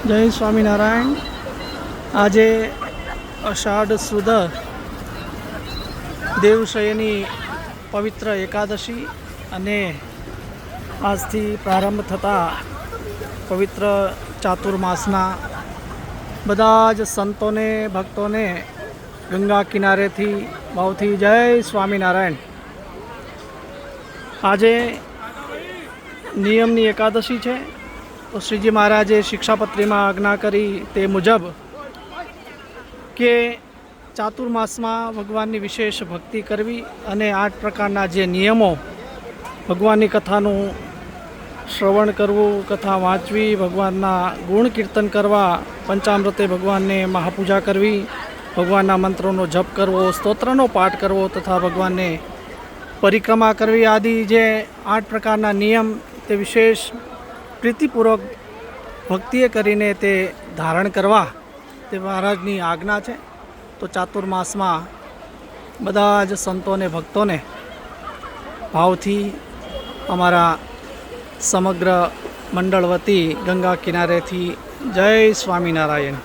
જય સ્વામિનારાયણ. આજે અષાઢ સુદ દેવશયની પવિત્ર એકાદશી અને આજથી પ્રારંભ થતા પવિત્ર ચાતુર્માસના બધા જ સંતોને ભક્તોને ગંગા કિનારેથી ભાવથી જય સ્વામિનારાયણ. આજે નિયમની એકાદશી છે, તો શ્રીજી મહારાજે શિક્ષાપત્રીમાં આજ્ઞા કરી તે મુજબ કે ચાતુર્માસમાં ભગવાનની વિશેષ ભક્તિ કરવી અને 8 પ્રકારના જે નિયમો, ભગવાનની કથાનું શ્રવણ કરવું, કથા વાંચવી, ભગવાનના ગુણ કીર્તન કરવા, પંચામૃતે ભગવાનને મહાપૂજા કરવી, ભગવાનના મંત્રોનો જપ કરવો, સ્તોત્રનો પાઠ કરવો તથા ભગવાનને પરિક્રમા કરવી આદિ જે 8 પ્રકારના નિયમ તે વિશેષ પ્રીતિપૂર્વક ભક્તિએ કરીને તે ધારણ કરવા તે મહારાજની આજ્ઞા છે. તો ચાતુર્માસમાં બધા જ સંતોને ભક્તોને ભાવથી અમારા સમગ્ર મંડળ વતી ગંગા કિનારેથી જય સ્વામિનારાયણ.